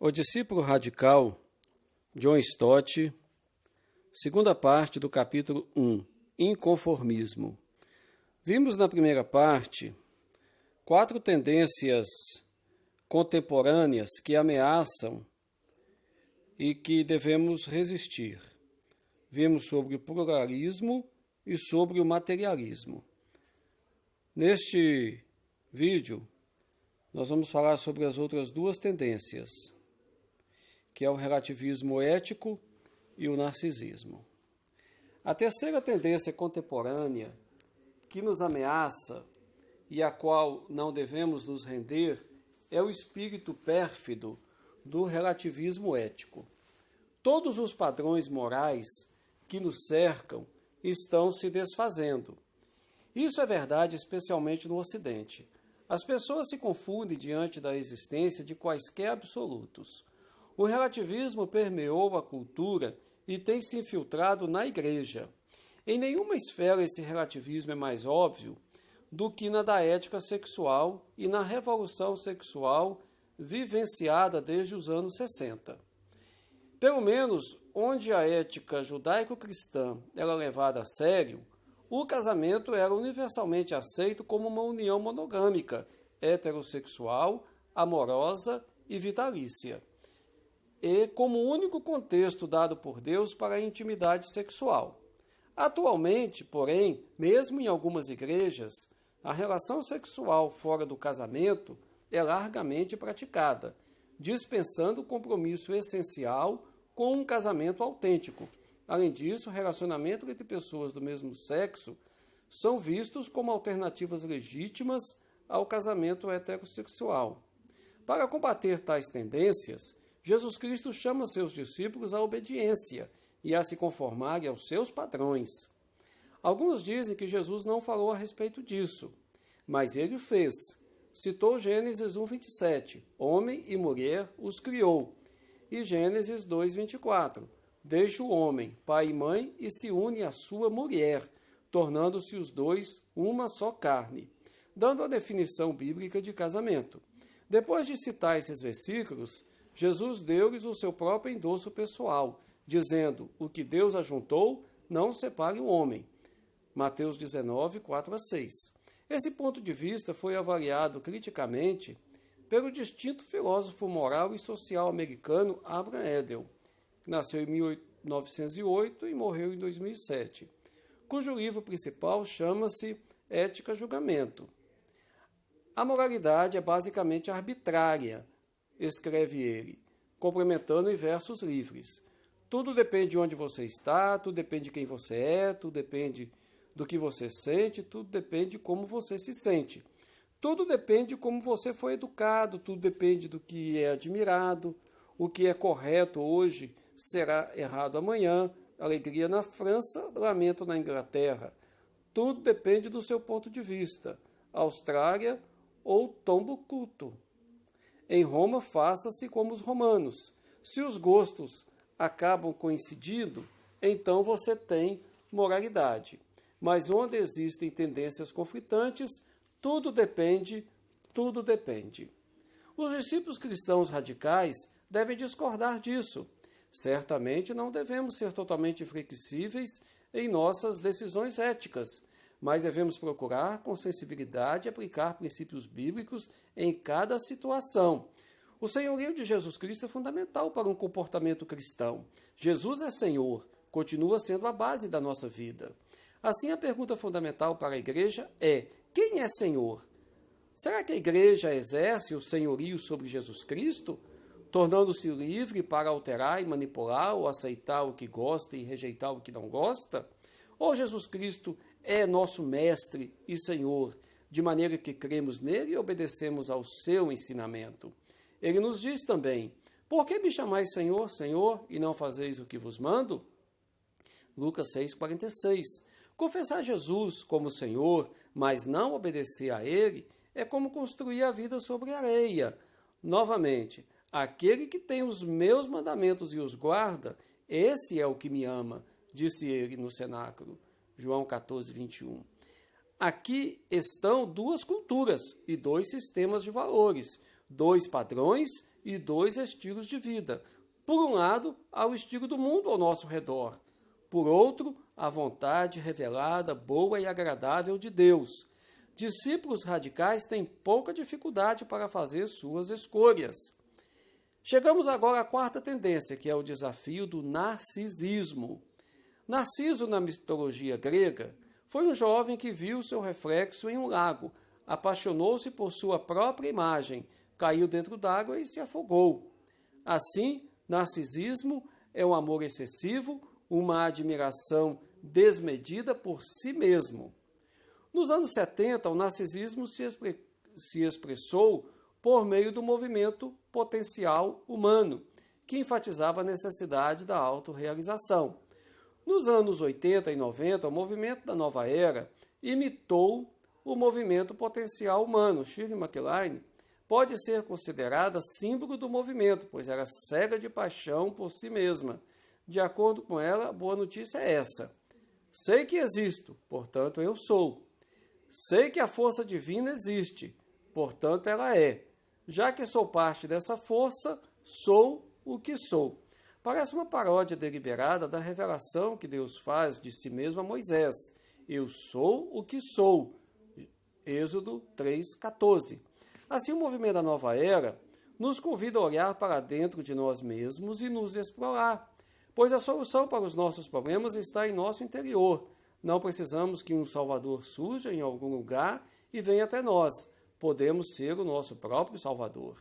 O discípulo radical, John Stott, segunda parte do capítulo 1, Inconformismo. Vimos na primeira parte 4 tendências contemporâneas que ameaçam e que devemos resistir. Vimos sobre o pluralismo e sobre o materialismo. Neste vídeo, nós vamos falar sobre as outras 2 tendências, que é o relativismo ético e o narcisismo. A terceira tendência contemporânea que nos ameaça e a qual não devemos nos render é o espírito pérfido do relativismo ético. Todos os padrões morais que nos cercam estão se desfazendo. Isso é verdade especialmente no Ocidente. As pessoas se confundem diante da existência de quaisquer absolutos. O relativismo permeou a cultura e tem se infiltrado na igreja. Em nenhuma esfera esse relativismo é mais óbvio do que na da ética sexual e na revolução sexual vivenciada desde os anos 60. Pelo menos onde a ética judaico-cristã era levada a sério, o casamento era universalmente aceito como uma união monogâmica, heterossexual, amorosa e vitalícia, e como o único contexto dado por Deus para a intimidade sexual. Atualmente, porém, mesmo em algumas igrejas, a relação sexual fora do casamento é largamente praticada, dispensando o compromisso essencial com um casamento autêntico. Além disso, o relacionamento entre pessoas do mesmo sexo são vistos como alternativas legítimas ao casamento heterossexual. Para combater tais tendências, Jesus Cristo chama seus discípulos à obediência e a se conformarem aos seus padrões. Alguns dizem que Jesus não falou a respeito disso, mas ele o fez. Citou Gênesis 1:27, homem e mulher os criou, e Gênesis 2:24, deixa o homem, pai e mãe, e se une à sua mulher, tornando-se os dois uma só carne, dando a definição bíblica de casamento. Depois de citar esses versículos, Jesus deu-lhes o seu próprio endosso pessoal, dizendo, o que Deus ajuntou, não separe o homem. Mateus 19, 4-6. Esse ponto de vista foi avaliado criticamente pelo distinto filósofo moral e social americano Abraham Edel, que nasceu em 1908 e morreu em 2007, cujo livro principal chama-se Ética Julgamento. A moralidade é basicamente arbitrária, escreve ele, complementando em versos livres. Tudo depende de onde você está, tudo depende de quem você é, tudo depende do que você sente, tudo depende de como você se sente. Tudo depende de como você foi educado, tudo depende do que é admirado, o que é correto hoje será errado amanhã, alegria na França, lamento na Inglaterra. Tudo depende do seu ponto de vista, Austrália ou Tombuctu. Em Roma, faça-se como os romanos. Se os gostos acabam coincidindo, então você tem moralidade. Mas onde existem tendências conflitantes, tudo depende. Os discípulos cristãos radicais devem discordar disso. Certamente não devemos ser totalmente flexíveis em nossas decisões éticas, mas devemos procurar com sensibilidade aplicar princípios bíblicos em cada situação. O senhorio de Jesus Cristo é fundamental para um comportamento cristão. Jesus é Senhor, continua sendo a base da nossa vida. Assim, a pergunta fundamental para a igreja é: quem é Senhor? Será que a igreja exerce o senhorio sobre Jesus Cristo, tornando-se livre para alterar e manipular ou aceitar o que gosta e rejeitar o que não gosta? Ou Jesus Cristo é nosso mestre e Senhor, de maneira que cremos nele e obedecemos ao seu ensinamento? Ele nos diz também: por que me chamais Senhor, Senhor, e não fazeis o que vos mando? Lucas 6,46. Confessar Jesus como Senhor, mas não obedecer a ele, é como construir a vida sobre areia. Novamente, aquele que tem os meus mandamentos e os guarda, esse é o que me ama, disse ele no cenáculo. João 14, 21. Aqui estão 2 culturas e 2 sistemas de valores, 2 padrões e dois estilos de vida. Por um lado, há o estilo do mundo ao nosso redor. Por outro, a vontade revelada, boa e agradável de Deus. Discípulos radicais têm pouca dificuldade para fazer suas escolhas. Chegamos agora à quarta tendência, que é o desafio do narcisismo. Narciso, na mitologia grega, foi um jovem que viu seu reflexo em um lago, apaixonou-se por sua própria imagem, caiu dentro d'água e se afogou. Assim, narcisismo é um amor excessivo, uma admiração desmedida por si mesmo. Nos anos 70, o narcisismo se expressou por meio do movimento potencial humano, que enfatizava a necessidade da autorrealização. Nos anos 80 e 90, o movimento da nova era imitou o movimento potencial humano. Shirley MacLaine pode ser considerada símbolo do movimento, pois era cega de paixão por si mesma. De acordo com ela, a boa notícia é essa: sei que existo, portanto eu sou. Sei que a força divina existe, portanto ela é. Já que sou parte dessa força, sou o que sou. Parece uma paródia deliberada da revelação que Deus faz de si mesmo a Moisés. Eu sou o que sou. Êxodo 3,14. Assim, o movimento da nova era nos convida a olhar para dentro de nós mesmos e nos explorar, pois a solução para os nossos problemas está em nosso interior. Não precisamos que um Salvador surja em algum lugar e venha até nós. Podemos ser o nosso próprio Salvador.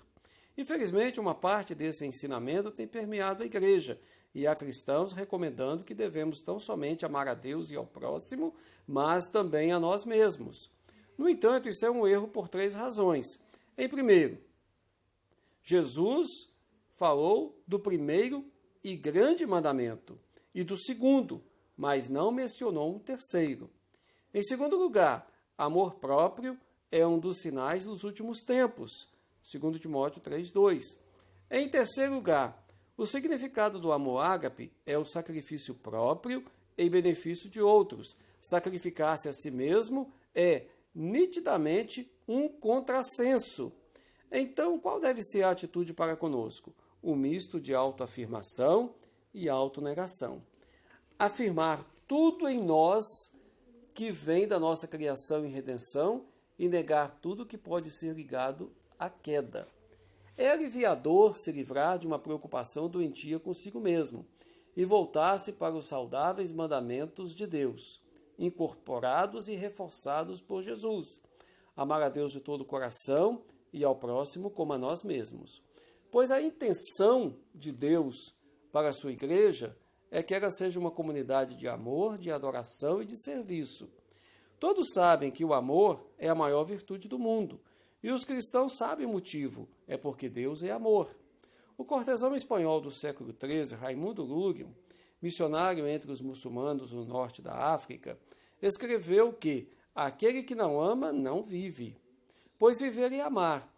Infelizmente, uma parte desse ensinamento tem permeado a igreja, e há cristãos recomendando que devemos tão somente amar a Deus e ao próximo, mas também a nós mesmos. No entanto, isso é um erro por 3 razões. Em primeiro, Jesus falou do primeiro e grande mandamento, e do segundo, mas não mencionou um terceiro. Em segundo lugar, amor próprio é um dos sinais dos últimos tempos, 2 Timóteo 3,2. Em terceiro lugar, o significado do amor ágape é o sacrifício próprio em benefício de outros. Sacrificar-se a si mesmo é nitidamente um contrassenso. Então, qual deve ser a atitude para conosco? Um misto de autoafirmação e autonegação. Afirmar tudo em nós que vem da nossa criação e redenção e negar tudo que pode ser ligado à queda. É aliviador se livrar de uma preocupação doentia consigo mesmo e voltar-se para os saudáveis mandamentos de Deus, incorporados e reforçados por Jesus. Amar a Deus de todo o coração e ao próximo como a nós mesmos. Pois a intenção de Deus para a sua igreja é que ela seja uma comunidade de amor, de adoração e de serviço. Todos sabem que o amor é a maior virtude do mundo, e os cristãos sabem o motivo, é porque Deus é amor. O cortesão espanhol do século XIII, Raimundo Lúrion, missionário entre os muçulmanos no norte da África, escreveu que aquele que não ama não vive, pois viver é amar,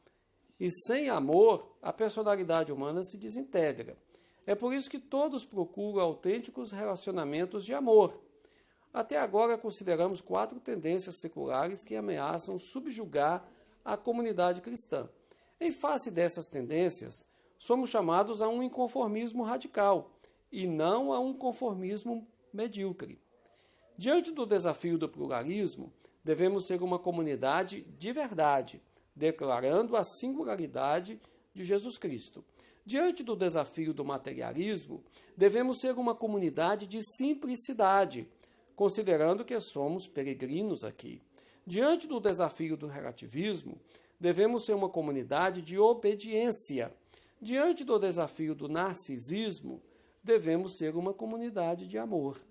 e sem amor a personalidade humana se desintegra. É por isso que todos procuram autênticos relacionamentos de amor. Até agora consideramos 4 tendências seculares que ameaçam subjugar a comunidade cristã. Em face dessas tendências, somos chamados a um inconformismo radical e não a um conformismo medíocre. Diante do desafio do pluralismo, devemos ser uma comunidade de verdade, declarando a singularidade de Jesus Cristo. Diante do desafio do materialismo, devemos ser uma comunidade de simplicidade, considerando que somos peregrinos aqui. Diante do desafio do relativismo, devemos ser uma comunidade de obediência. Diante do desafio do narcisismo, devemos ser uma comunidade de amor.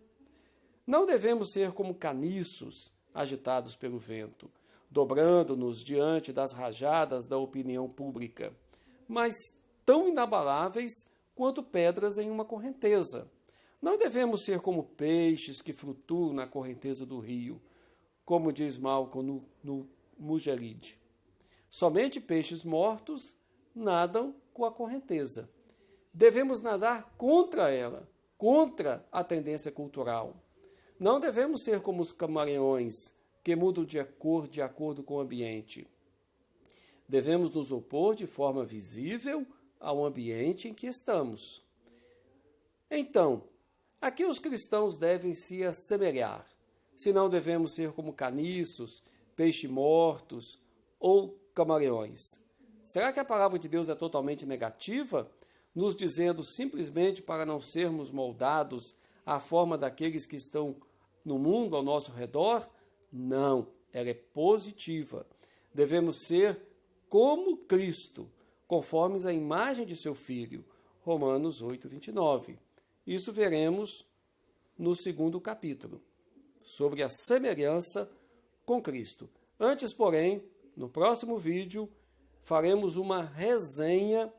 Não devemos ser como caniços agitados pelo vento, dobrando-nos diante das rajadas da opinião pública, mas tão inabaláveis quanto pedras em uma correnteza. Não devemos ser como peixes que flutuam na correnteza do rio, como diz Malcolm no Mugelide. Somente peixes mortos nadam com a correnteza. Devemos nadar contra ela, contra a tendência cultural. Não devemos ser como os camaleões, que mudam de cor de acordo com o ambiente. Devemos nos opor de forma visível ao ambiente em que estamos. Então, a que os cristãos devem se assemelhar? Se não devemos ser como caniços, peixes mortos ou camaleões. Será que a palavra de Deus é totalmente negativa, nos dizendo simplesmente para não sermos moldados à forma daqueles que estão no mundo ao nosso redor? Não, ela é positiva. Devemos ser como Cristo, conformes à imagem de seu Filho. Romanos 8, 29. Isso veremos no segundo capítulo, sobre a semelhança com Cristo. Antes, porém, no próximo vídeo, faremos uma resenha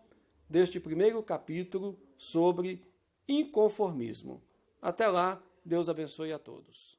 deste primeiro capítulo sobre inconformismo. Até lá, Deus abençoe a todos.